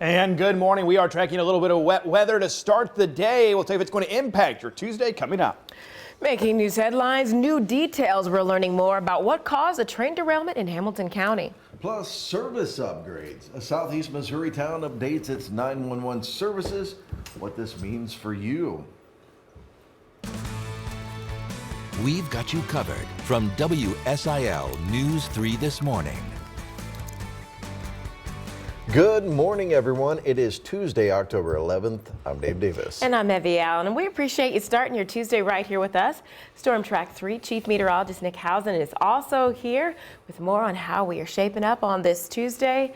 And good morning. We are tracking a little bit of wet weather to start the day. We'll tell you if it's going to impact your Tuesday coming up. Making news headlines, new details. We're learning more about what caused a train derailment in Hamilton County. Plus service upgrades. A southeast Missouri town updates its 911 services. What this means for you. We've got you covered from WSIL News 3 this morning. Good morning, everyone. It is Tuesday, October 11th. I'm Dave Davis. And I'm Evie Allen, and we appreciate you starting your Tuesday right here with us. Storm Track 3 Chief Meteorologist Nick Housen is also here with more on how we are shaping up on this Tuesday.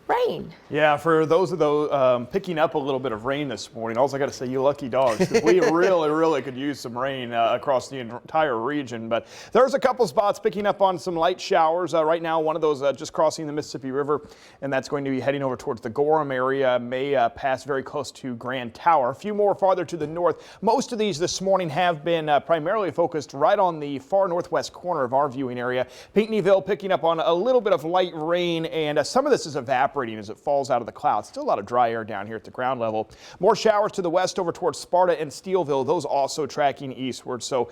Rain. Yeah, for those of those picking up a little bit of rain this morning, all I got to say, you lucky dogs, because we really could use some rain across the entire region. But there's a couple spots picking up on some light showers. Right now, one of those just crossing the Mississippi River, and that's going to be heading over towards the Gorham area, may pass very close to Grand Tower. A few more farther to the north. Most of these this morning have been primarily focused right on the far northwest corner of our viewing area. Pinckneyville picking up on a little bit of light rain, and some of this is evaporating as it falls out of the clouds. Still a lot of dry air down here at the ground level. More showers to the west over towards Sparta and Steelville. Those also tracking eastward. So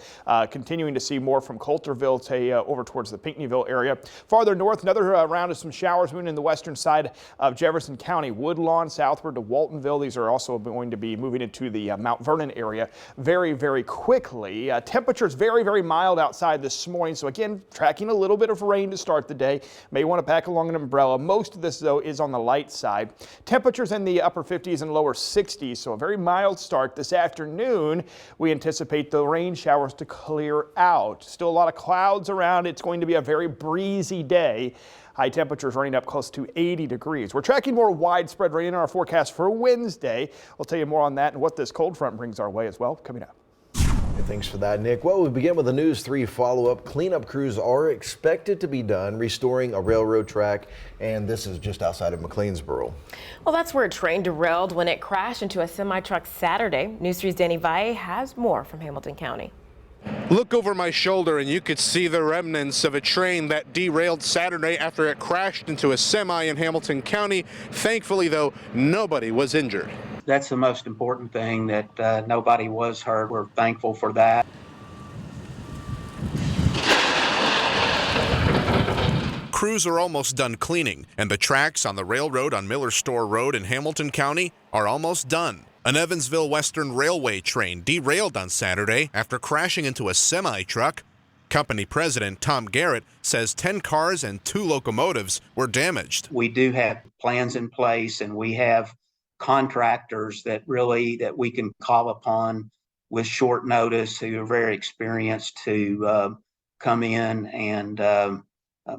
continuing to see more from Coulterville to over towards the Pinckneyville area. Farther north, another round of some showers moving in the western side of Jefferson County. Woodlawn southward to Waltonville. These are also going to be moving into the Mount Vernon area very quickly. Temperatures very mild outside this morning. So again, tracking a little bit of rain to start the day. May want to pack along an umbrella. Most of this though is on the light side. Temperatures in the upper 50s and lower 60s, so a very mild start. This afternoon, we anticipate the rain showers to clear out. Still a lot of clouds around. It's going to be a very breezy day. High temperatures running up close to 80 degrees. We're tracking more widespread rain in our forecast for Wednesday. We'll tell you more on that and what this cold front brings our way as well coming up. Thanks for that, Nick. Well, we begin with the News 3 follow-up. Cleanup crews are expected to be done restoring a railroad track, and this is just outside of McLeansboro. Well, that's where a train derailed when it crashed into a semi-truck Saturday. News 3's Danny Valle has more from Hamilton County. Look over my shoulder and you could see the remnants of a train that derailed Saturday after it crashed into a semi in Hamilton County. Thankfully, though, nobody was injured. That's the most important thing, that nobody was hurt. We're thankful for that. Crews are almost done cleaning, and the tracks on the railroad on Miller Store Road in Hamilton County are almost done. An Evansville Western Railway train derailed on Saturday after crashing into a semi-truck. Company president Tom Garrett says 10 cars and 2 locomotives were damaged. We do have plans in place, and we have contractors that we can call upon with short notice who are very experienced to come in and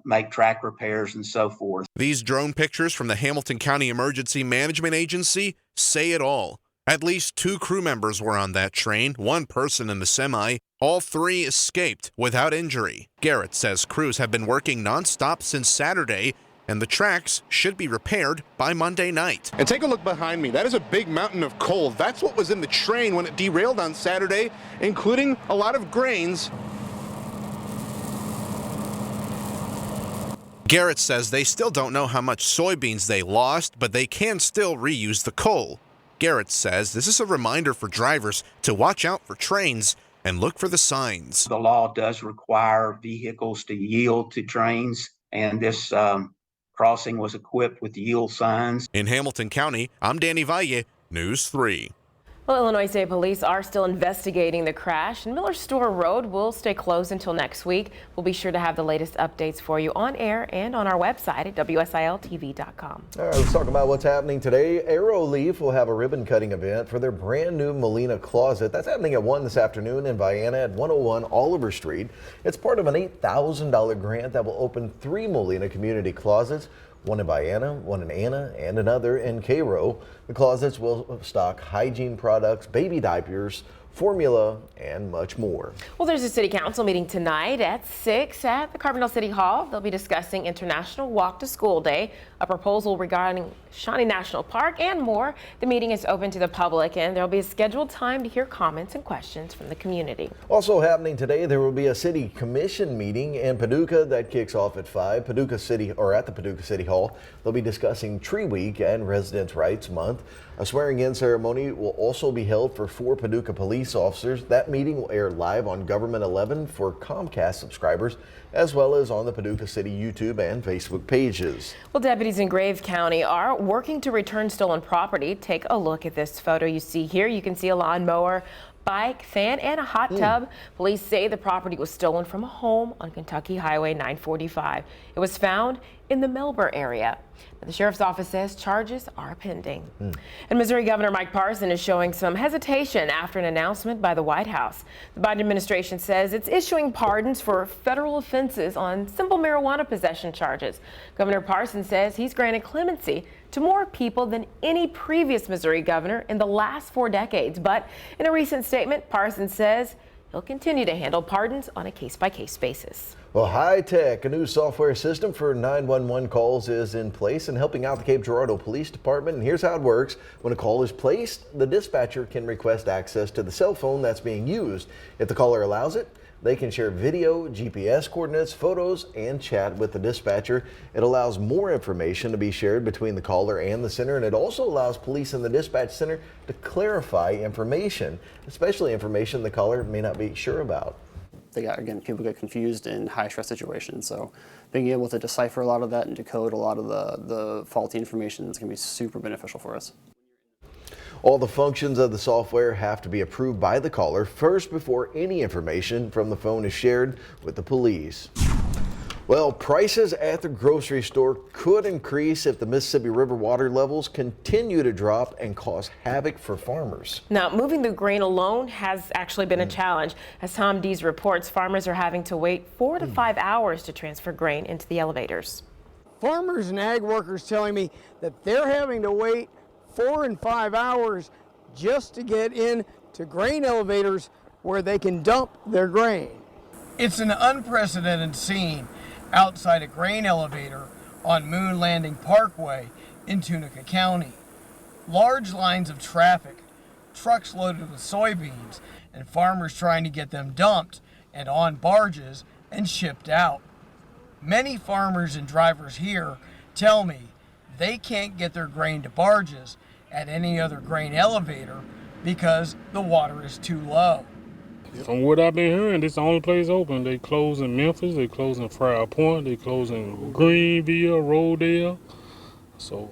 make track repairs and so forth. These drone pictures from the Hamilton County Emergency Management Agency say it all. At least 2 crew members were on that train, 1 person in the semi. All 3 escaped without injury. Garrett says crews have been working nonstop since Saturday, and the tracks should be repaired by Monday night. And take a look behind me. That is a big mountain of coal. That's what was in the train when it derailed on Saturday, including a lot of grains. Garrett says they still don't know how much soybeans they lost, but they can still reuse the coal. Garrett says this is a reminder for drivers to watch out for trains and look for the signs. The law does require vehicles to yield to trains, and this crossing was equipped with yield signs. In Hamilton County, I'm Danny Valle, News 3. Well, Illinois State Police are still investigating the crash, and Miller Store Road will stay closed until next week. We'll be sure to have the latest updates for you on air and on our website at WSILTV.com. All right, let's talk about what's happening today. Aeroleaf will have a ribbon cutting event for their brand new Molina closet. That's happening at 1 this afternoon in Vienna at 101 Oliver Street. It's part of an $8,000 grant that will open 3 Molina community closets. 1 in Vienna, 1 in Anna, and another in Cairo. The closets will stock hygiene products, baby diapers, formula, and much more. Well, there's a city council meeting tonight at 6 at the Carbondale City Hall. They'll be discussing International Walk to School Day, a proposal regarding Shawnee National Park, and more. The meeting is open to the public, and there'll be a scheduled time to hear comments and questions from the community. Also happening today, there will be a city commission meeting in Paducah that kicks off at 5. At the Paducah City Hall. They'll be discussing Tree Week and Residents' Rights Month. A swearing-in ceremony will also be held for 4 Paducah police officers. That meeting will air live on Government 11 for Comcast subscribers, as well as on the Paducah City YouTube and Facebook pages. Well, deputies in Grave County are working to return stolen property. Take a look at this photo you see here. You can see a lawnmower, bike, fan, and a hot tub. Police say the property was stolen from a home on Kentucky Highway 945. It was found in the Melbourne area. The sheriff's office says charges are pending. And Missouri Governor Mike Parson is showing some hesitation after an announcement by the White House. The Biden administration says it's issuing pardons for federal offenses on simple marijuana possession charges. Governor Parson says he's granted clemency to more people than any previous Missouri governor in the last 4 decades. But in a recent statement, Parson says he'll continue to handle pardons on a case-by-case basis. Well, high tech, a new software system for 911 calls is in place and helping out the Cape Girardeau Police Department. And here's how it works. When a call is placed, the dispatcher can request access to the cell phone that's being used. If the caller allows it, they can share video, GPS coordinates, photos, and chat with the dispatcher. It allows more information to be shared between the caller and the center, and it also allows police in the dispatch center to clarify information, especially information the caller may not be sure about. People get confused in high-stress situations, so being able to decipher a lot of that and decode a lot of the faulty information is going to be super beneficial for us. All the functions of the software have to be approved by the caller first before any information from the phone is shared with the police. Well, prices at the grocery store could increase if the Mississippi River water levels continue to drop and cause havoc for farmers. Now, moving the grain alone has actually been a challenge. As Tom Dees reports, farmers are having to wait 4 to 5 hours to transfer grain into the elevators. Farmers and ag workers telling me that they're having to wait 4 and 5 hours just to get in to grain elevators where they can dump their grain. It's an unprecedented scene outside a grain elevator on Moon Landing Parkway in Tunica County. Large lines of traffic, trucks loaded with soybeans, and farmers trying to get them dumped and on barges and shipped out. Many farmers and drivers here tell me they can't get their grain to barges at any other grain elevator because the water is too low. From what I've been hearing, this is the only place open. They close in Memphis, they close in Friar Point, they close in Greenville, Rodale. So,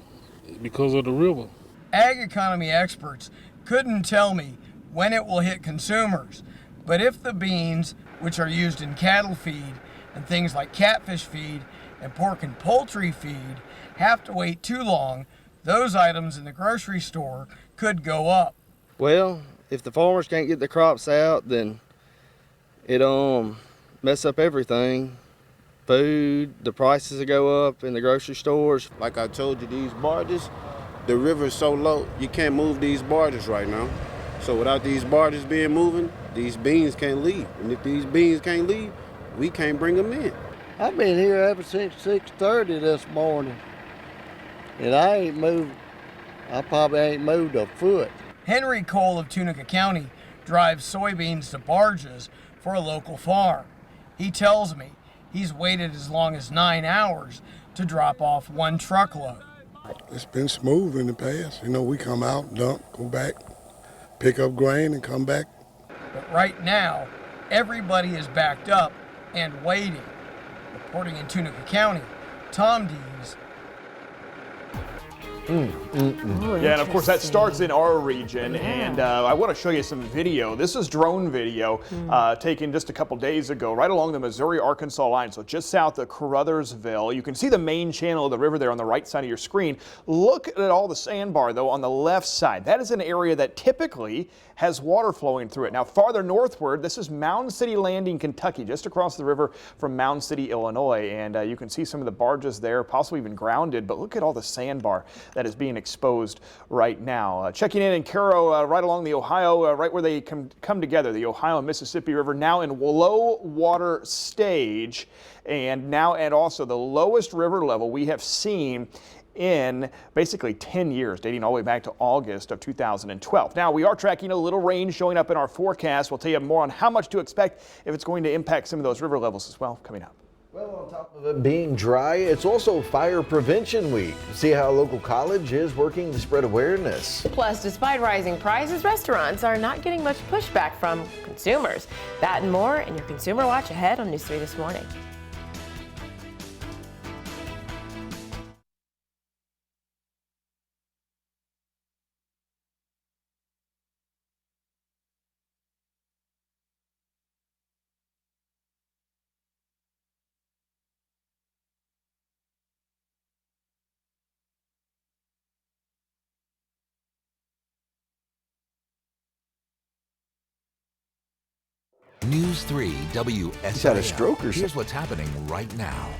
because of the river. Ag economy experts couldn't tell me when it will hit consumers, but if the beans, which are used in cattle feed and things like catfish feed and pork and poultry feed, have to wait too long, those items in the grocery store could go up. Well, if the farmers can't get the crops out, then it mess up everything. Food, the prices will go up in the grocery stores. Like I told you, these barges, the river is so low, you can't move these barges right now. So without these barges being moving, these beans can't leave. And if these beans can't leave, we can't bring them in. I've been here ever since 6:30 this morning, and I probably ain't moved a foot. Henry Cole of Tunica County drives soybeans to barges for a local farm. He tells me he's waited as long as 9 hours to drop off 1 truckload. It's been smooth in the past. We come out, dump, go back, pick up grain and come back. But right now, everybody is backed up and waiting. Reporting in Tunica County, Tom Dees. Yeah, and of course that starts in our region, and I want to show you some video. This is drone video taken just a couple days ago right along the Missouri-Arkansas line, so just south of Caruthersville. You can see the main channel of the river there on the right side of your screen. Look at all the sandbar, though, on the left side. That is an area that typically has water flowing through it. Now, farther northward, this is Mound City Landing, Kentucky, just across the river from Mound City, Illinois, and you can see some of the barges there, possibly even grounded, but look at all the sandbar. that is being exposed right now. Checking in Cairo, right along the Ohio, right where they come together, the Ohio and Mississippi River, now in low water stage, and also the lowest river level we have seen in basically 10 years, dating all the way back to August of 2012. Now, we are tracking a little rain showing up in our forecast. We'll tell you more on how much to expect, if it's going to impact some of those river levels as well, coming up. Well, on top of it being dry, it's also Fire Prevention Week. See how a local college is working to spread awareness. Plus, despite rising prices, restaurants are not getting much pushback from consumers. That and more in your Consumer Watch ahead on News 3 this morning. News 3 WSIL. He's had a stroke or something. Here's what's happening right now.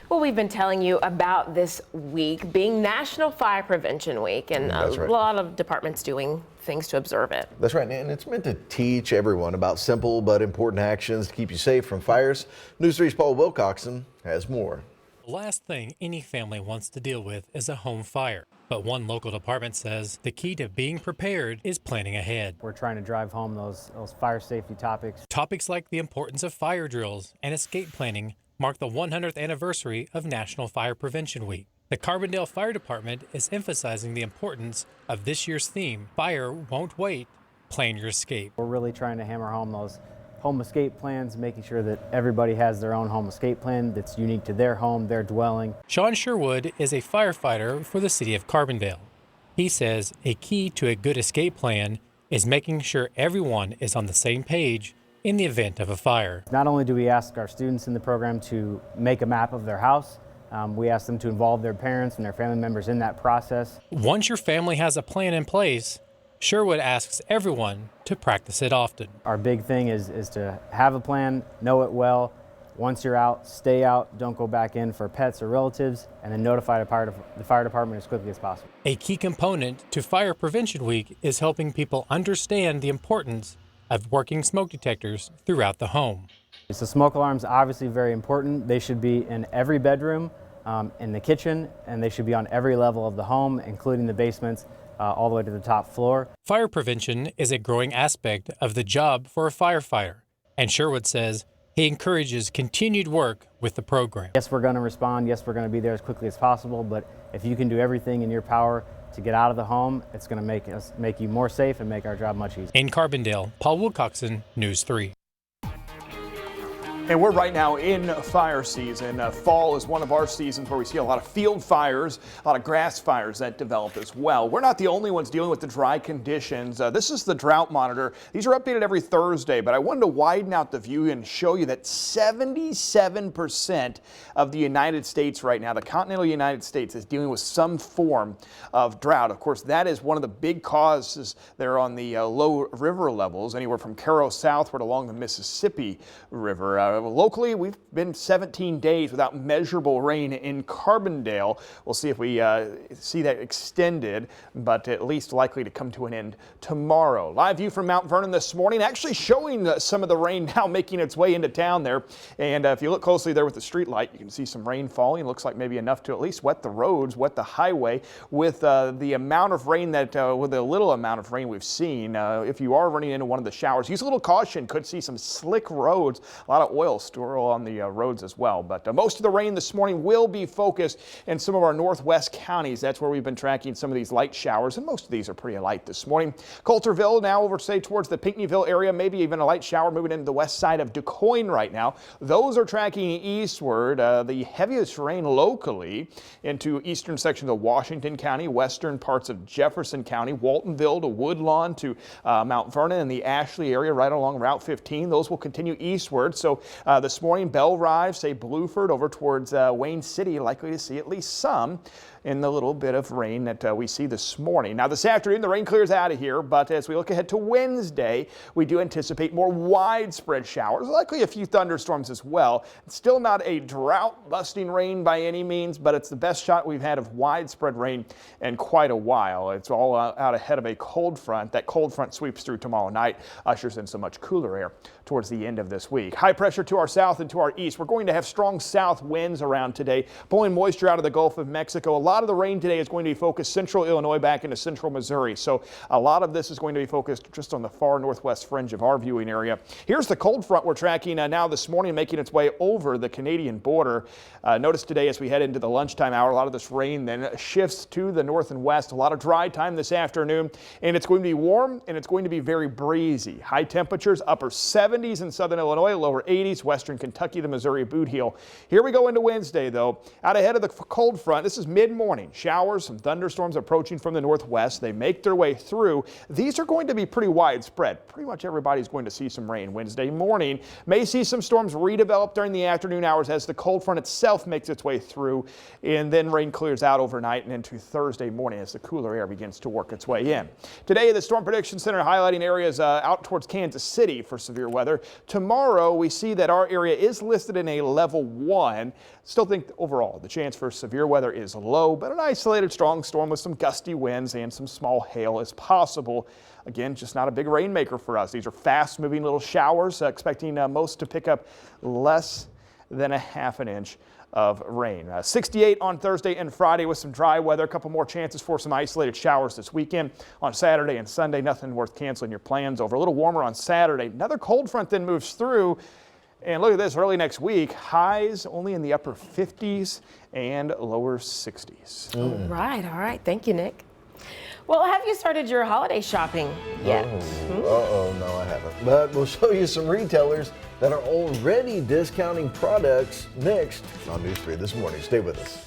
Well, we've been telling you about this week being National Fire Prevention Week, and a lot of departments doing things to observe it. That's right, and it's meant to teach everyone about simple but important actions to keep you safe from fires. News 3's Paul Wilcoxon has more. The last thing any family wants to deal with is a home fire. But one local department says the key to being prepared is planning ahead. We're trying to drive home those fire safety topics. Topics like the importance of fire drills and escape planning mark the 100th anniversary of National Fire Prevention Week. The Carbondale Fire Department is emphasizing the importance of this year's theme, Fire Won't Wait, Plan Your Escape. We're really trying to hammer home those home escape plans, making sure that everybody has their own home escape plan that's unique to their home, their dwelling. Sean Sherwood is a firefighter for the city of Carbondale. He says a key to a good escape plan is making sure everyone is on the same page in the event of a fire. Not only do we ask our students in the program to make a map of their house, we ask them to involve their parents and their family members in that process. Once your family has a plan in place, Sherwood asks everyone to practice it often. Our big thing is to have a plan, know it well, Once you're out, stay out, don't go back in for pets or relatives, and then notify the fire department as quickly as possible. A key component to Fire Prevention Week is helping people understand the importance of working smoke detectors throughout the home. So smoke alarms are obviously very important. They should be in every bedroom, in the kitchen, and they should be on every level of the home, including the basements, all the way to the top floor. Fire prevention is a growing aspect of the job for a firefighter, and Sherwood says he encourages continued work with the program. Yes, we're going to respond. Yes, we're going to be there as quickly as possible, but if you can do everything in your power to get out of the home, it's going to make you more safe and make our job much easier. In Carbondale, Paul Wilcoxon, News 3. And we're right now in fire season. Fall is one of our seasons where we see a lot of field fires, a lot of grass fires that develop as well. We're not the only ones dealing with the dry conditions. This is the drought monitor. These are updated every Thursday, but I wanted to widen out the view and show you that 77% of the United States right now, the continental United States, is dealing with some form of drought. Of course, that is one of the big causes there on the low river levels, anywhere from Cairo southward along the Mississippi River. Locally, we've been 17 days without measurable rain in Carbondale. We'll see if we see that extended, but at least likely to come to an end tomorrow. Live view from Mount Vernon this morning, actually showing some of the rain now making its way into town there. And if you look closely there with the street light, you can see some rain falling. Looks like maybe enough to at least wet the roads, wet the highway. With the amount of rain with the little amount of rain we've seen, if you are running into one of the showers, use a little caution. Could see some slick roads, a lot of oil still on the roads as well. But most of the rain this morning will be focused in some of our northwest counties. That's where we've been tracking some of these light showers, and most of these are pretty light this morning. Coulterville now over, say, towards the Pinckneyville area, maybe even a light shower moving into the west side of DuQuoin right now. Those are tracking eastward. The heaviest rain locally into eastern sections of Washington County, western parts of Jefferson County, Waltonville to Woodlawn to Mount Vernon and the Ashley area right along Route 15. Those will continue eastward. So this morning, Bell Rive, say Blueford over towards Wayne City, likely to see at least some in the little bit of rain that we see this morning. Now this afternoon, the rain clears out of here, but as we look ahead to Wednesday, we do anticipate more widespread showers, likely a few thunderstorms as well. It's still not a drought-busting rain by any means, but it's the best shot we've had of widespread rain in quite a while. It's all out ahead of a cold front. That cold front sweeps through tomorrow night, ushers in some much cooler air towards the end of this week. High pressure to our south and to our east. We're going to have strong south winds around today, pulling moisture out of the Gulf of Mexico. A lot of the rain today is going to be focused central Illinois back into central Missouri. So a lot of this is going to be focused just on the far northwest fringe of our viewing area. Here's the cold front we're tracking now this morning, making its way over the Canadian border. Notice today as we head into the lunchtime hour, a lot of this rain then shifts to the north and west. A lot of dry time this afternoon, and it's going to be warm and it's going to be very breezy. High temperatures, upper 70s in southern Illinois, lower 80s, western Kentucky to Missouri boot heel. Here we go into Wednesday though. Out ahead of the cold front, this is mid-morning. Showers, some thunderstorms approaching from the northwest. They make their way through. These are going to be pretty widespread. Pretty much everybody's going to see some rain Wednesday morning. May see some storms redevelop during the afternoon hours as the cold front itself makes its way through, and then rain clears out overnight and into Thursday morning as the cooler air begins to work its way in. Today, the Storm Prediction Center highlighting areas out towards Kansas City for severe weather. Tomorrow, we see that our area is listed in a level 1. Still think overall the chance for severe weather is low, but an isolated strong storm with some gusty winds and some small hail is possible. Again, just not a big rainmaker for us. These are fast moving little showers, expecting most to pick up less than a half an inch of rain. 68 on Thursday and Friday with some dry weather. A couple more chances for some isolated showers this weekend. On Saturday and Sunday, nothing worth canceling your plans over. A little warmer on Saturday. Another cold front then moves through. And look at this, early next week, highs only in the upper 50s and lower 60s. All right. Thank you, Nick. Well, have you started your holiday shopping yet? No, I haven't. But we'll show you some retailers that are already discounting products next on News 3 this morning. Stay with us.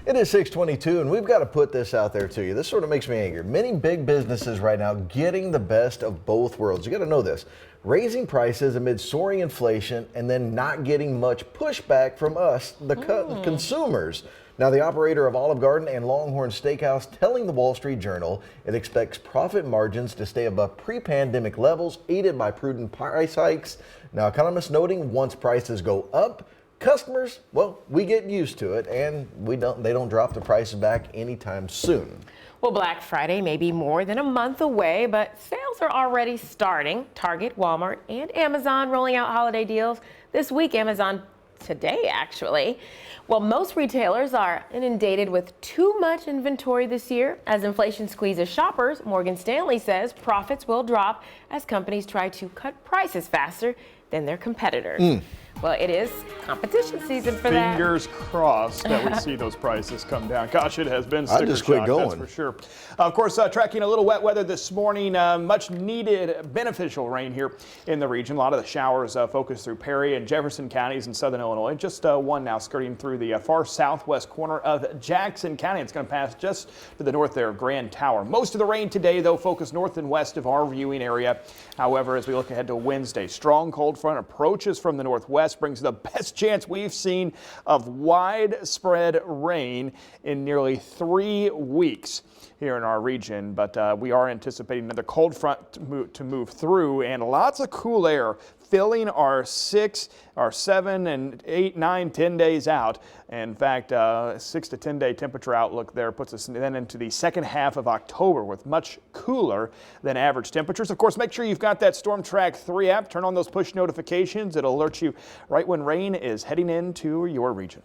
It is 6:22, and we've got to put this out there to you. This sort of makes me angry. Many big businesses right now getting the best of both worlds. You got to know this. Raising prices amid soaring inflation and then not getting much pushback from us, the consumers. Now, the operator of Olive Garden and Longhorn Steakhouse telling the Wall Street Journal it expects profit margins to stay above pre-pandemic levels, aided by prudent price hikes. Now, economists noting once prices go up, customers, well, we get used to it, and they don't drop the prices back anytime soon. Well, Black Friday may be more than a month away, but sales are already starting. Target, Walmart, and Amazon rolling out holiday deals this week. Amazon today, actually. Well, most retailers are inundated with too much inventory this year. As inflation squeezes shoppers, Morgan Stanley says profits will drop as companies try to cut prices faster than their competitors. Well, it is competition season for that. Fingers crossed that we see those prices come down. Gosh, it has been sticker just quit shock, going. that's for sure. Of course, tracking a little wet weather this morning. Much needed beneficial rain here in the region. A lot of the showers focused through Perry and Jefferson counties in southern Illinois. Just one now skirting through the far southwest corner of Jackson County. It's going to pass just to the north there of Grand Tower. Most of the rain today, though, focused north and west of our viewing area. However, as we look ahead to Wednesday, strong cold front approaches from the northwest, brings the best chance we've seen of widespread rain in nearly 3 weeks here in our region. But we are anticipating another cold front to move through, and lots of cool air filling our 6, our 7, and 8, 9, 10 days out. In fact, 6 to 10 day temperature outlook there puts us then into the second half of October with much cooler than average temperatures. Of course, make sure you've got that Storm Track 3 app. Turn on those push notifications. It'll alert you right when rain is heading into your region.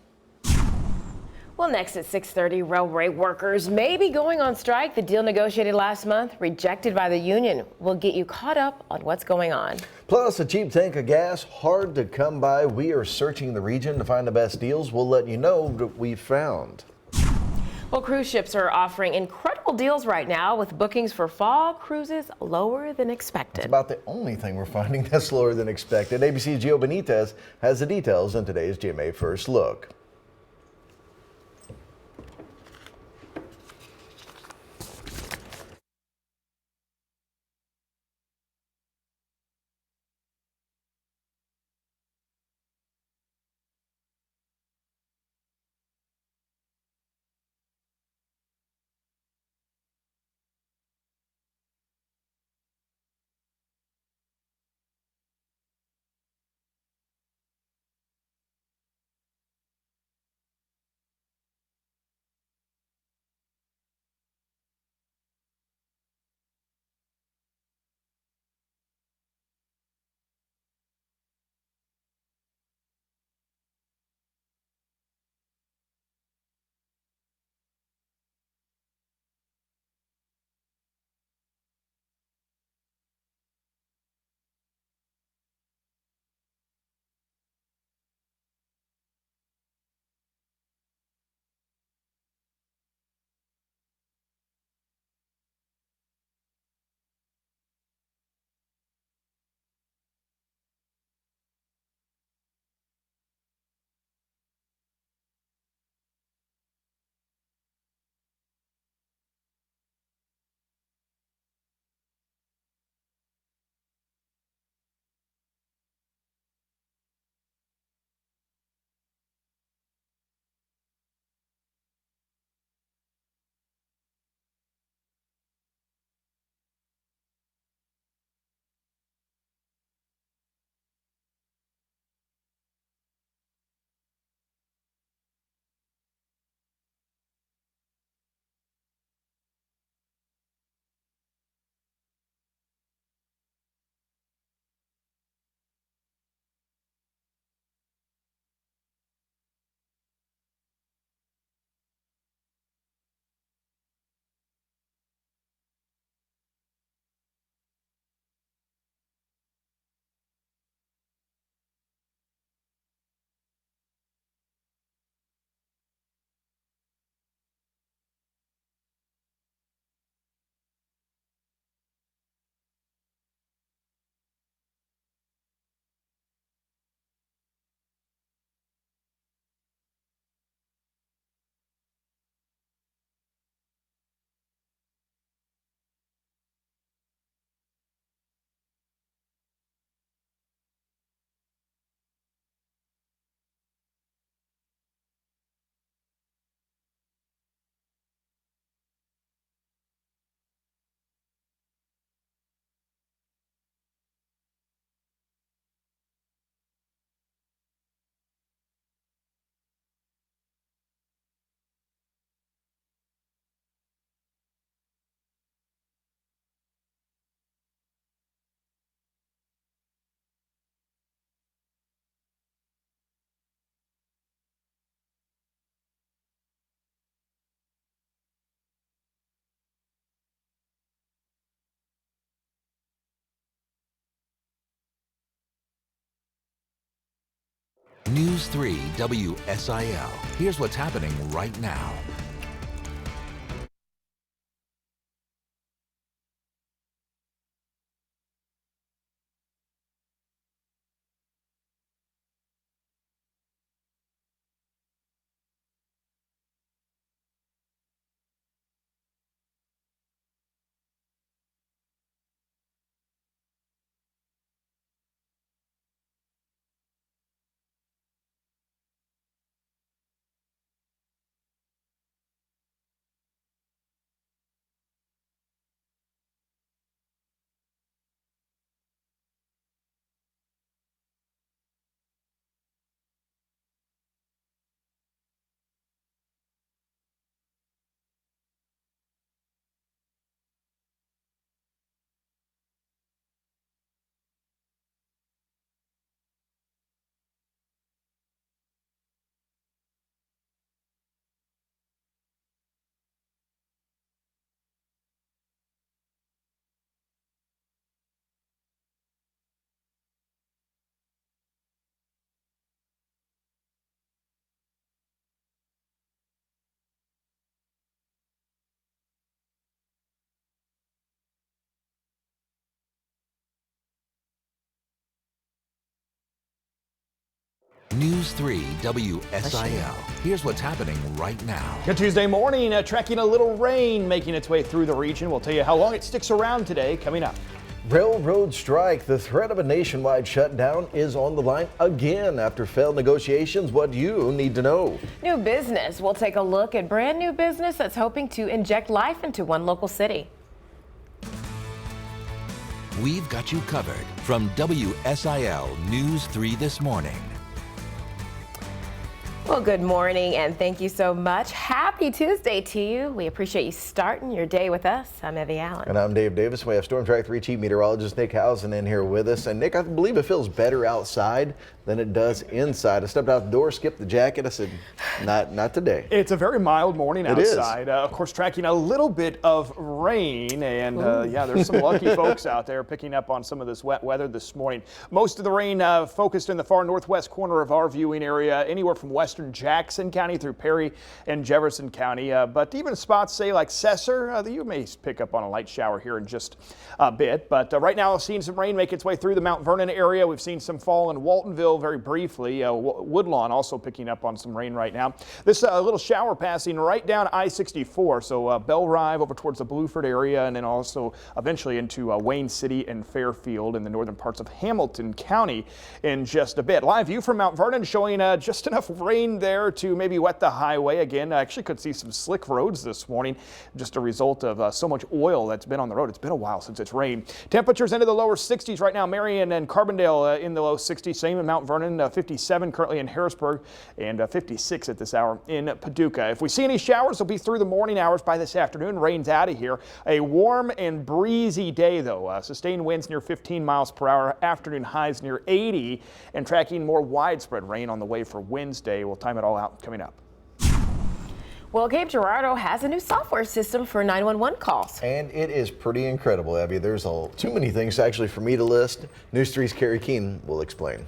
Well, next at 6:30, railway workers may be going on strike. The deal negotiated last month, rejected by the union. We'll get you caught up on what's going on. Plus, a cheap tank of gas, hard to come by. We are searching the region to find the best deals. We'll let you know what we found. Well, cruise ships are offering incredible deals right now with bookings for fall cruises lower than expected. It's about the only thing we're finding that's lower than expected. ABC's Gio Benitez has the details in today's GMA First Look. News 3 WSIL. Here's what's happening right now. News 3 WSIL. Here's what's happening right now. Good Tuesday morning, tracking a little rain making its way through the region. We'll tell you how long it sticks around today coming up. Railroad strike. The threat of a nationwide shutdown is on the line again after failed negotiations. What you need to know. New business. We'll take a look at brand new business that's hoping to inject life into one local city. We've got you covered from WSIL News 3 this morning. Well, good morning and thank you so much. Happy Tuesday to you. We appreciate you starting your day with us. I'm Evie Allen. And I'm Dave Davis. We have Storm Track 3 Chief Meteorologist Nick Housen in here with us. And Nick, I believe it feels better outside than it does inside. I stepped out the door, skipped the jacket. I said, not today. It's a very mild morning outside. Of course, tracking a little bit of rain. And yeah, there's some lucky folks out there picking up on some of this wet weather this morning. Most of the rain focused in the far northwest corner of our viewing area, anywhere from western Jackson County through Perry and Jefferson County. But even spots, say, like Cesar, you may pick up on a light shower here in just a bit. But right now, I've seen some rain make its way through the Mount Vernon area. We've seen some fall in Waltonville very briefly. Woodlawn also picking up on some rain right now. This little shower passing right down I-64. So Bell Rive over towards the Blueford area, and then also eventually into Wayne City and Fairfield in the northern parts of Hamilton County in just a bit. Live view from Mount Vernon showing just enough rain there to maybe wet the highway. Again, I actually could see some slick roads this morning, just a result of so much oil that's been on the road. It's been a while since it's rained. Temperatures into the lower 60s right now. Marion and Carbondale in the low 60s. Same in Mount Vernon, 57 currently in Harrisburg, and 56 at this hour in Paducah. If we see any showers, they'll be through the morning hours by this afternoon. Rain's out of here. A warm and breezy day, though. Sustained winds near 15 miles per hour. Afternoon highs near 80, and tracking more widespread rain on the way for Wednesday. We'll time it all out coming up. Well, Cape Girardeau has a new software system for 911 calls. And it is pretty incredible, Abby. There's too many things actually for me to list. News 3's Carrie Keene will explain.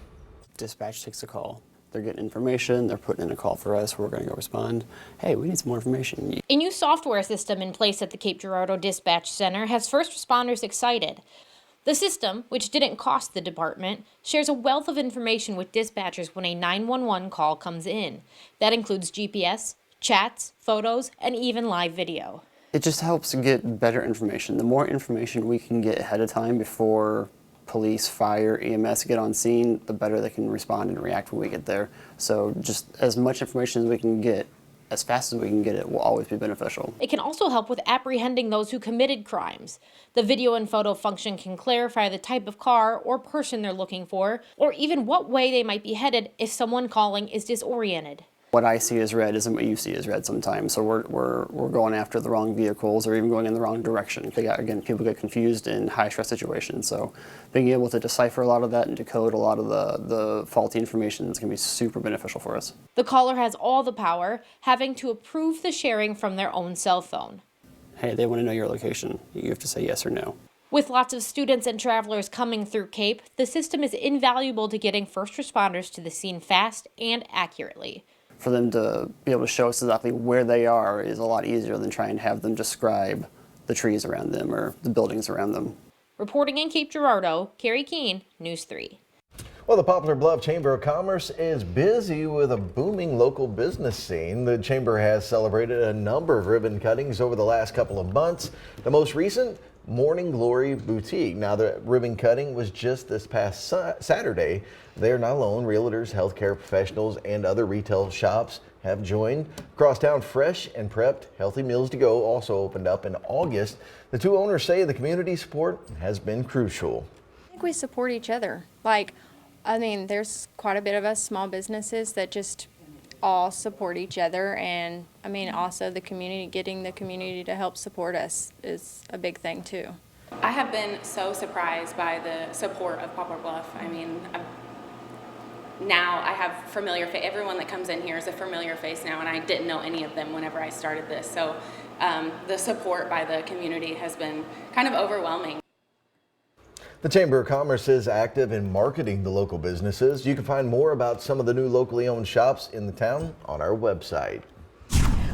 Dispatch takes a call. They're getting information, they're putting in a call for us, we're going to go respond. Hey, we need some more information. A new software system in place at the Cape Girardeau Dispatch Center has first responders excited. The system, which didn't cost the department, shares a wealth of information with dispatchers when a 911 call comes in. That includes GPS, chats, photos, and even live video. It just helps get better information. The more information we can get ahead of time before police, fire, EMS get on scene, the better they can respond and react when we get there. So just as much information as we can get, as fast as we can get it, will always be beneficial. It can also help with apprehending those who committed crimes. The video and photo function can clarify the type of car or person they're looking for, or even what way they might be headed if someone calling is disoriented. What I see as red isn't what you see as red sometimes, so we're going after the wrong vehicles or even going in the wrong direction. Again, people get confused in high-stress situations, so being able to decipher a lot of that and decode a lot of the faulty information is going to be super beneficial for us. The caller has all the power, having to approve the sharing from their own cell phone. Hey, they want to know your location. You have to say yes or no. With lots of students and travelers coming through Cape, the system is invaluable to getting first responders to the scene fast and accurately. For them to be able to show us exactly where they are is a lot easier than trying to have them describe the trees around them or the buildings around them. Reporting in Cape Girardeau, Carrie Keene, News 3. Well, the Poplar Bluff Chamber of Commerce is busy with a booming local business scene. The chamber has celebrated a number of ribbon cuttings over the last couple of months. The most recent, Morning Glory Boutique. Now, the ribbon cutting was just this past Saturday. There, not alone realtors, healthcare professionals, and other retail shops have joined. Across town, Fresh and Prepped Healthy Meals to Go also opened up in August. The two owners say the community support has been crucial. I think we support each other. There's quite a bit of us small businesses that just all support each other, and also the community, getting the community to help support us is a big thing too. I have been so surprised by the support of Poplar Bluff. Now I have familiar face. Everyone that comes in here is a familiar face now, and I didn't know any of them whenever I started this. So the support by the community has been kind of overwhelming. The Chamber of Commerce is active in marketing the local businesses. You can find more about some of the new locally owned shops in the town on our website.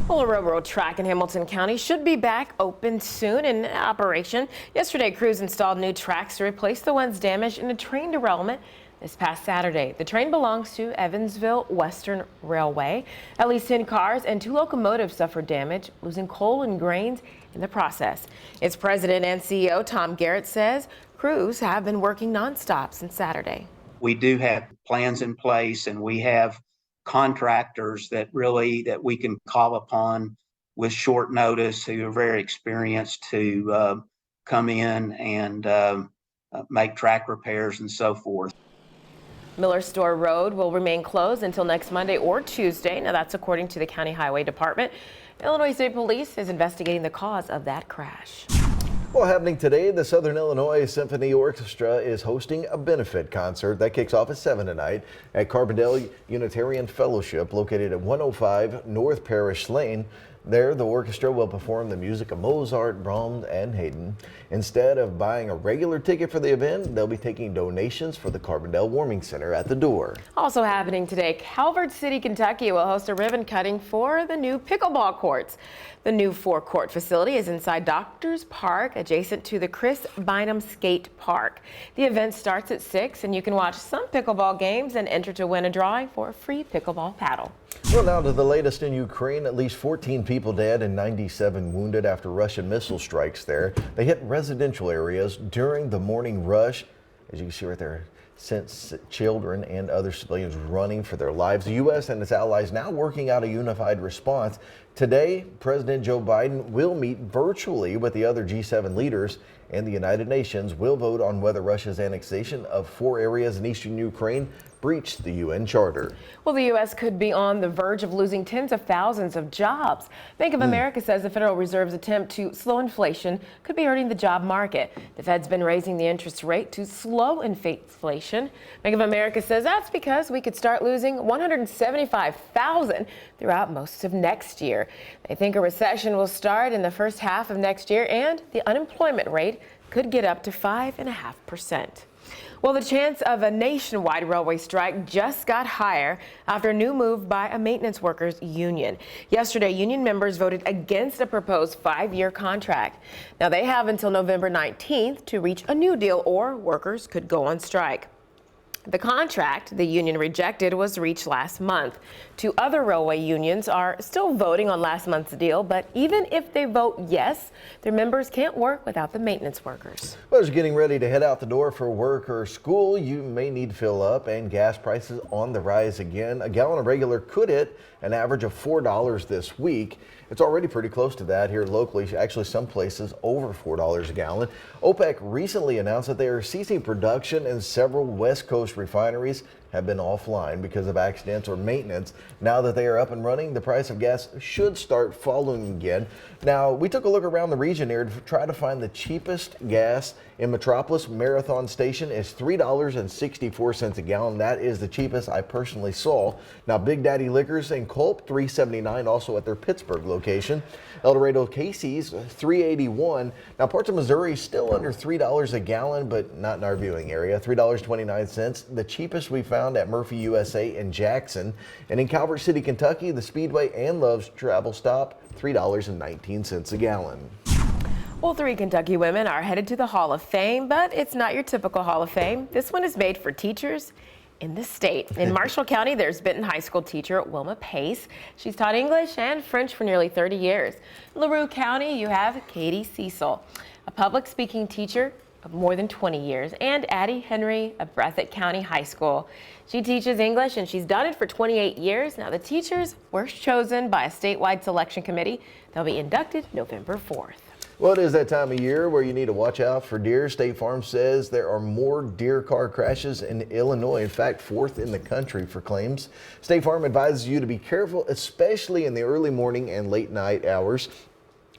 Well, a railroad track in Hamilton County should be back open soon in operation. Yesterday, crews installed new tracks to replace the ones damaged in a train derailment this past Saturday. The train belongs to Evansville Western Railway. At least 10 cars and 2 locomotives suffered damage, losing coal and grains in the process. Its president and CEO, Tom Garrett, says crews have been working nonstop since Saturday. We do have plans in place, and we have contractors that we can call upon with short notice who are very experienced to come in and make track repairs and so forth. Miller Store Road will remain closed until next Monday or Tuesday. Now, that's according to the County Highway Department. Illinois State Police is investigating the cause of that crash. Well, happening today, the Southern Illinois Symphony Orchestra is hosting a benefit concert that kicks off at 7 tonight at Carbondale Unitarian Fellowship, located at 105 North Parish Lane. There, the orchestra will perform the music of Mozart, Brahms, and Haydn. Instead of buying a regular ticket for the event, they'll be taking donations for the Carbondale Warming Center at the door. Also happening today, Calvert City, Kentucky will host a ribbon cutting for the new pickleball courts. The new 4-court facility is inside Doctors Park, adjacent to the Chris Bynum Skate Park. The event starts at 6, and you can watch some pickleball games and enter to win a drawing for a free pickleball paddle. Well, now to the latest in Ukraine. At least 14 people dead and 97 wounded after Russian missile strikes there. They hit residential areas during the morning rush. As you can see right there, sent children and other civilians running for their lives. The U.S. and its allies now working out a unified response. Today, President Joe Biden will meet virtually with the other G7 leaders, and the United Nations will vote on whether Russia's annexation of 4 areas in eastern Ukraine breached the UN Charter. Well, the U.S. could be on the verge of losing tens of thousands of jobs. Bank of America says the Federal Reserve's attempt to slow inflation could be hurting the job market. The Fed's been raising the interest rate to slow inflation. Bank of America says that's because we could start losing 175,000 throughout most of next year. They think a recession will start in the first half of next year, and the unemployment rate could get up to 5.5%. Well, the chance of a nationwide railway strike just got higher after a new move by a maintenance workers union. Yesterday, union members voted against a proposed 5-year contract. Now, they have until November 19th to reach a new deal, or workers could go on strike. The contract the union rejected was reached last month. 2 other railway unions are still voting on last month's deal, but even if they vote yes, their members can't work without the maintenance workers. Well, as you're getting ready to head out the door for work or school, you may need to fill up, and gas prices on the rise again. A gallon of regular could hit an average of $4 this week. It's already pretty close to that here locally. Actually, some places over $4 a gallon. OPEC recently announced that they are ceasing production in several West Coast refineries have been offline because of accidents or maintenance. Now that they are up and running, the price of gas should start falling again. Now, we took a look around the region here to try to find the cheapest gas in Metropolis. Marathon Station is $3.64 a gallon. That is the cheapest I personally saw. Now, Big Daddy Liquors and Culp, $3.79, also at their Pittsburgh location. El Dorado Casey's, $3.81. Now, parts of Missouri still under $3 a gallon, but not in our viewing area. $3.29. The cheapest we found at Murphy USA in Jackson. And in Calvert City, Kentucky, the Speedway and Love's Travel Stop, $3.19 a gallon. Well, 3 Kentucky women are headed to the Hall of Fame, but it's not your typical Hall of Fame. This one is made for teachers in the state. In Marshall County, there's Benton High School teacher Wilma Pace. She's taught English and French for nearly 30 years. In LaRue County, you have Katie Cecil, a public speaking teacher of more than 20 years, and Addie Henry of Breathitt County High School. She teaches English and she's done it for 28 years. Now, the teachers were chosen by a statewide selection committee. They'll be inducted November 4th. Well, it is that time of year where you need to watch out for deer. State Farm says there are more deer car crashes in Illinois. In fact, 4th in the country for claims. State Farm advises you to be careful, especially in the early morning and late night hours.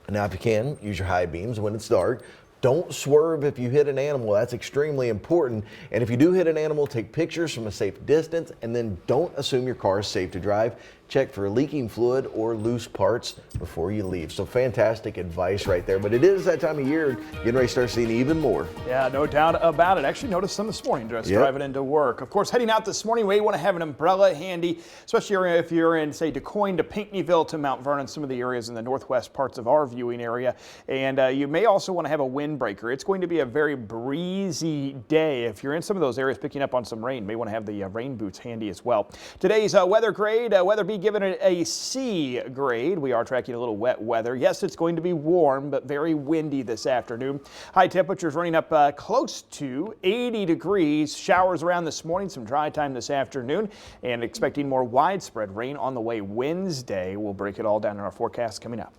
Now, if you can, use your high beams when it's dark. Don't swerve if you hit an animal. That's extremely important. And if you do hit an animal, take pictures from a safe distance, and then don't assume your car is safe to drive. Check for leaking fluid or loose parts before you leave. So fantastic advice right there. But it is that time of year, getting ready to start seeing even more. Yeah, no doubt about it. Actually noticed some this morning just driving into work. Of course, heading out this morning, we want to have an umbrella handy, especially if you're in, say, DuQuoin to Pinckneyville to Mount Vernon, some of the areas in the northwest parts of our viewing area. And you may also want to have a windbreaker. It's going to be a very breezy day. If you're in some of those areas picking up on some rain, you may want to have the rain boots handy as well. Today's weather grade, weather be given it a C grade. We are tracking a little wet weather. Yes, it's going to be warm, but very windy this afternoon. High temperatures running up close to 80 degrees. Showers around this morning, some dry time this afternoon, and expecting more widespread rain on the way Wednesday. We'll break it all down in our forecast coming up.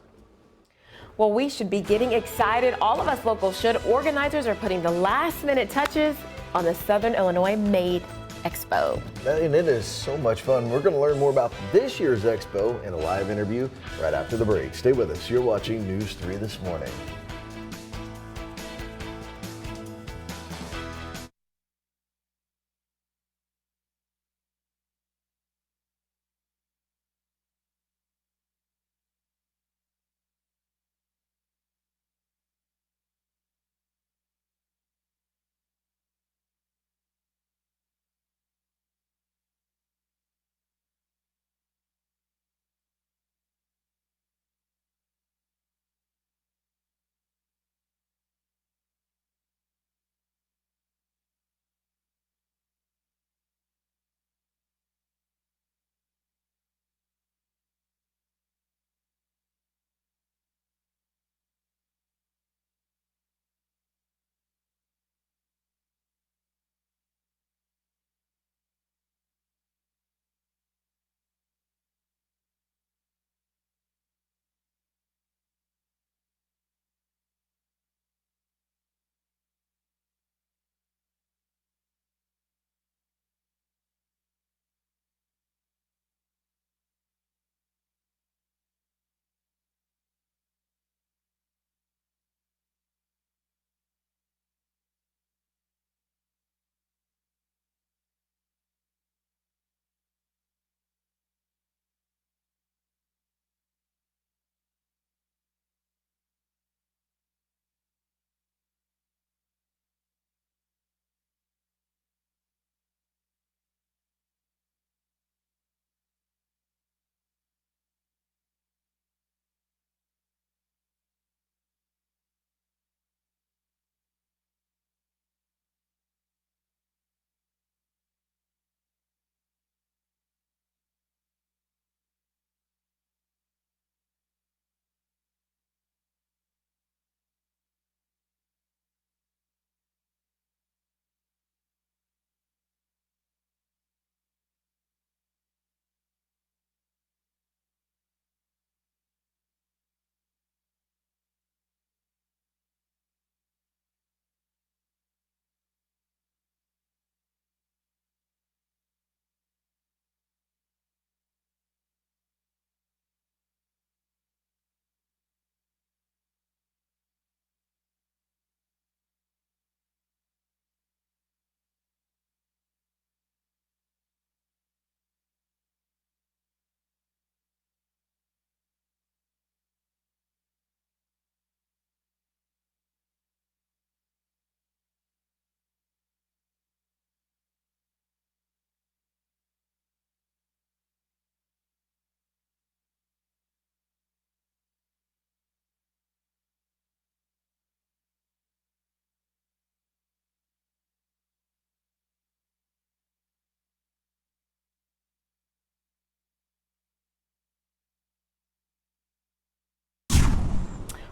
Well, we should be getting excited. All of us locals should. Organizers are putting the last-minute touches on the Southern Illinois Made Expo. And it is so much fun. We're going to learn more about this year's Expo in a live interview right after the break. Stay with us. You're watching News 3 This Morning.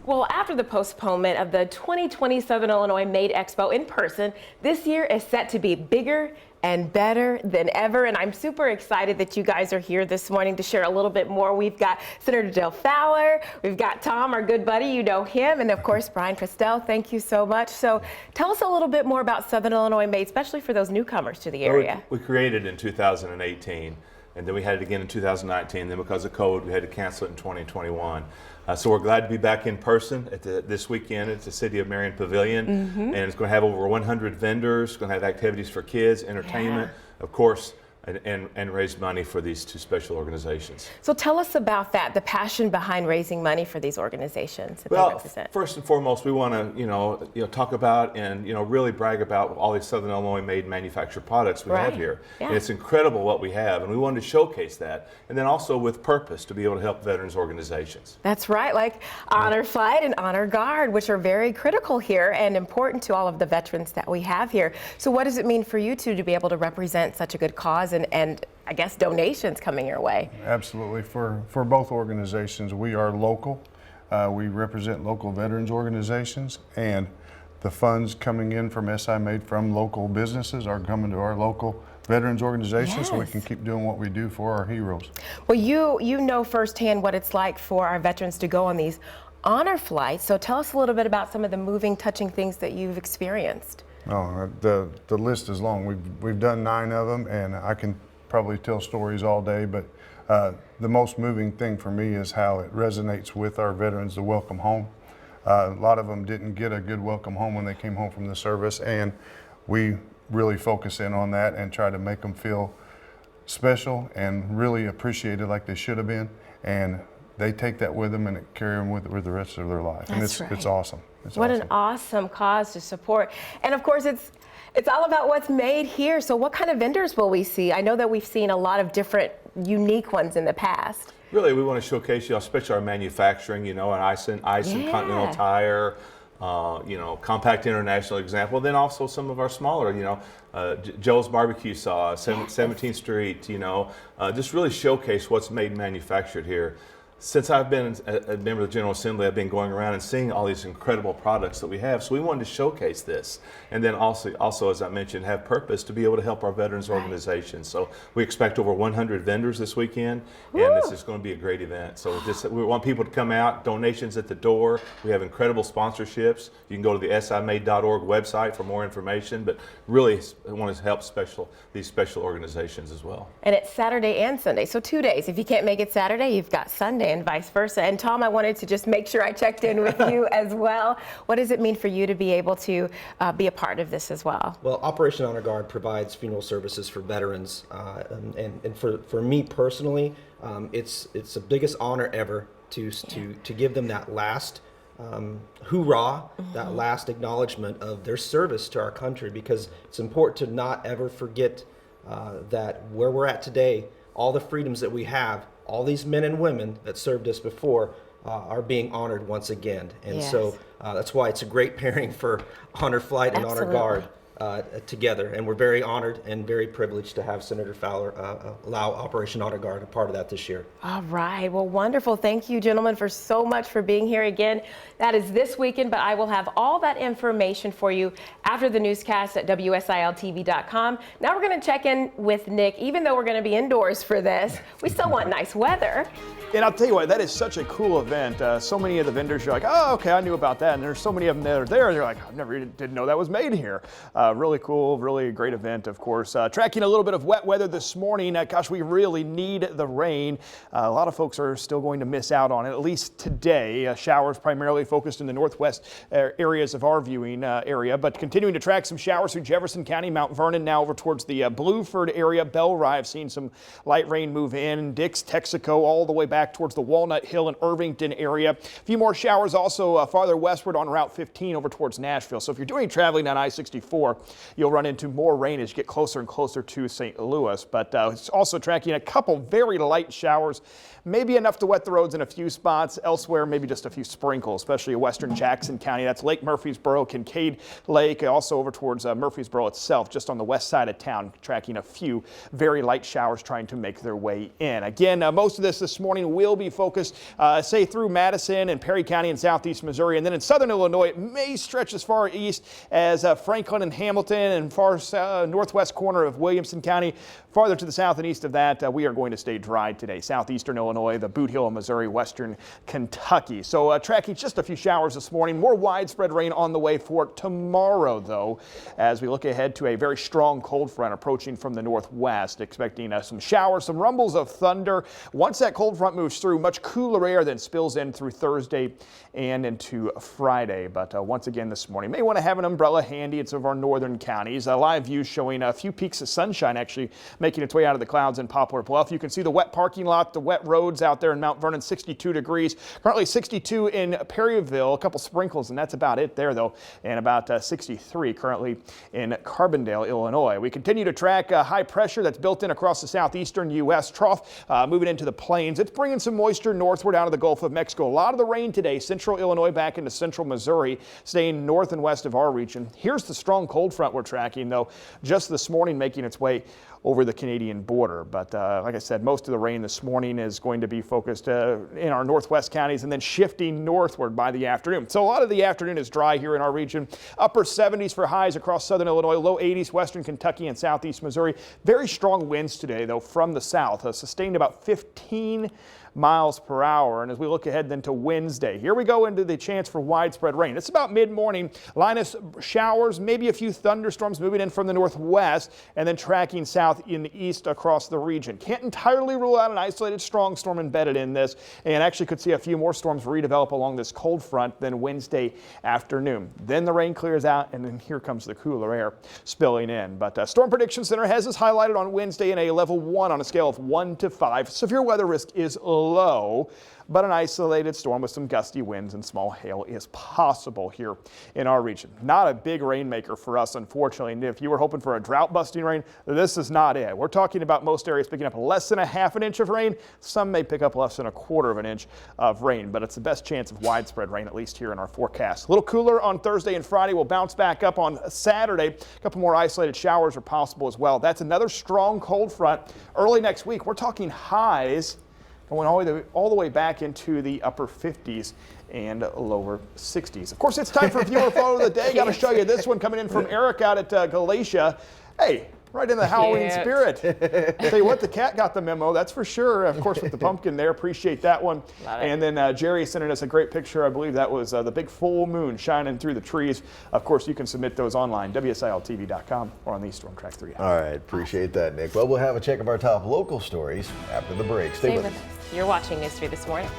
Well, after the postponement of the 2027 Illinois Made Expo in person, this year is set to be bigger and better than ever. And I'm super excited that you guys are here this morning to share a little bit more. We've got Senator Jill Fowler, we've got Tom, our good buddy, you know him, and of course, Brian Christel, thank you so much. So tell us a little bit more about Southern Illinois Made, especially for those newcomers to the area. We created it in 2018, and then we had it again in 2019. Then because of COVID, we had to cancel it in 2021. So we're glad to be back in person at this weekend at the City of Marion Pavilion. And it's going to have over 100 vendors. It's going to have activities for kids, entertainment, of course, and raise money for these two special organizations. So tell us about that, the passion behind raising money for these organizations that they represent. First and foremost, we want to talk about and really brag about all these Southern Illinois made manufactured products we have here. Yeah. And it's incredible what we have, and we wanted to showcase that, and then also with purpose to be able to help veterans organizations. That's right, like Honor Flight and Honor Guard, which are very critical here and important to all of the veterans that we have here. So what does it mean for you two to be able to represent such a good cause and I guess donations coming your way? Absolutely. For both organizations, we are local. We represent local veterans organizations, and the funds coming in from SI Made from local businesses are coming to our local veterans organizations so we can keep doing what we do for our heroes. Well, you know firsthand what it's like for our veterans to go on these honor flights. So tell us a little bit about some of the moving, touching things that you've experienced. Oh, the list is long. We've done 9 of them, and I can probably tell stories all day, but the most moving thing for me is how it resonates with our veterans, the welcome home. A lot of them didn't get a good welcome home when they came home from the service, and we really focus in on that and try to make them feel special and really appreciated like they should have been, and they take that with them and carry them with the rest of their life. And it's awesome. What an awesome cause to support. And of course, it's all about what's made here. So what kind of vendors will we see? I know that we've seen a lot of different unique ones in the past. Really, we want to showcase, especially our manufacturing, and ice and Continental Tire, Compact International example. Then also some of our smaller, Joe's Barbecue Sauce, 17th Street, just really showcase what's made and manufactured here. Since I've been a member of the General Assembly, I've been going around and seeing all these incredible products that we have. So we wanted to showcase this. And then also, as I mentioned, have purpose to be able to help our veterans organizations. So we expect over 100 vendors this weekend, and this is going to be a great event. So we want people to come out, donations at the door. We have incredible sponsorships. You can go to the simade.org website for more information, but really want to help these special organizations as well. And it's Saturday and Sunday, so 2 days. If you can't make it Saturday, you've got Sunday and vice versa. And Tom, I wanted to just make sure I checked in with you as well. What does it mean for you to be able to be a part of this as well? Well, Operation Honor Guard provides funeral services for veterans, and for me personally, it's the biggest honor ever to give them that last hoorah, that last acknowledgement of their service to our country, because it's important to not ever forget that where we're at today, all the freedoms that we have, all these men and women that served us before are being honored once again. And so that's why it's a great pairing for Honor Flight and Honor Guard together. And we're very honored and very privileged to have Senator Fowler allow Operation Honor Guard a part of that this year. All right. Well, wonderful. Thank you, gentlemen, for so much for being here again. That is this weekend, but I will have all that information for you after the newscast at WSILTV.com. Now we're going to check in with Nick. Even though we're going to be indoors for this, we still want nice weather. And I'll tell you what, that is such a cool event. So many of the vendors, you're like, oh, okay, I knew about that. And there's so many of them that are there, and you're like, didn't know that was made here. Really cool, really a great event, of course. Tracking a little bit of wet weather this morning. Gosh, we really need the rain. A lot of folks are still going to miss out on it, at least today. Showers primarily focused in the northwest areas of our viewing area, but continuing to track some showers through Jefferson County, Mount Vernon, now over towards the Blueford area. Bellrive seeing some light rain move in. Dix, Texaco, all the way back towards the Walnut Hill and Irvington area. A few more showers also farther westward on Route 15 over towards Nashville. So if you're doing traveling on I-64, you'll run into more rain as you get closer and closer to St. Louis. But it's also tracking a couple very light showers, maybe enough to wet the roads in a few spots. Elsewhere, maybe just a few sprinkles, especially in western Jackson County. That's Lake Murfreesboro, Kincaid Lake, also over towards Murfreesboro itself, just on the west side of town, tracking a few very light showers trying to make their way in. Again, most of this morning rain will be focused, say, through Madison and Perry County in southeast Missouri. And then in southern Illinois, it may stretch as far east as Franklin and Hamilton and far northwest corner of Williamson County. Farther to the south and east of that, we are going to stay dry today. Southeastern Illinois, the Boot Hill of Missouri, western Kentucky. So tracking just a few showers this morning. More widespread rain on the way for tomorrow, though, as we look ahead to a very strong cold front approaching from the northwest. Expecting some showers, some rumbles of thunder. Once that cold front moves through, much cooler air then spills in through Thursday and into Friday. But once again this morning, may want to have an umbrella handy in some of our northern counties. A live view showing a few peaks of sunshine actually making its way out of the clouds in Poplar Bluff. You can see the wet parking lot, the wet roads out there in Mount Vernon, 62 degrees. Currently 62 in Perryville, a couple sprinkles, and that's about it there, though, and about 63 currently in Carbondale, Illinois. We continue to track high pressure that's built in across the southeastern U.S. trough, moving into the plains. It's bringing some moisture northward out of the Gulf of Mexico. A lot of the rain today, central Illinois back into central Missouri, staying north and west of our region. Here's the strong cold front we're tracking, though, just this morning making its way over the Canadian border. But like I said, most of the rain this morning is going to be focused in our northwest counties and then shifting northward by the afternoon. So a lot of the afternoon is dry here in our region. Upper 70s for highs across southern Illinois, low 80s western Kentucky and southeast Missouri. Very strong winds today, though, from the south, sustained about 15 miles per hour. And as we look ahead then to Wednesday, here we go into the chance for widespread rain. It's about mid-morning, linus showers, maybe a few thunderstorms moving in from the northwest and then tracking south in the east across the region. Can't entirely rule out an isolated strong storm embedded in this, and actually could see a few more storms redevelop along this cold front than Wednesday afternoon. Then the rain clears out, and then here comes the cooler air spilling in. But Storm Prediction Center has us highlighted on Wednesday in a level 1 on a scale of 1 to 5. Severe weather risk is low, but an isolated storm with some gusty winds and small hail is possible here in our region. Not a big rainmaker for us, unfortunately. And if you were hoping for a drought-busting rain, this is not it. We're talking about most areas picking up less than a half an inch of rain. Some may pick up less than a quarter of an inch of rain, but it's the best chance of widespread rain, at least here in our forecast. A little cooler on Thursday and Friday. We'll bounce back up on Saturday. A couple more isolated showers are possible as well. That's another strong cold front early next week. We're talking highs going all the way back into the upper 50s and lower 60s. Of course, it's time for viewer photo of the day. Got to show you this one coming in from Eric out at Galatia. Hey, right in the Halloween spirit. I'll tell you what, the cat got the memo, that's for sure. Of course, with the pumpkin there, appreciate that one. And then Jerry sending us a great picture. I believe that was the big full moon shining through the trees. Of course, you can submit those online, WSILTV.com or on the Storm Track 3 app. All right, appreciate that, Nick. Well, we'll have a check of our top local stories after the break. Stay with us. You're watching News 3 This Morning.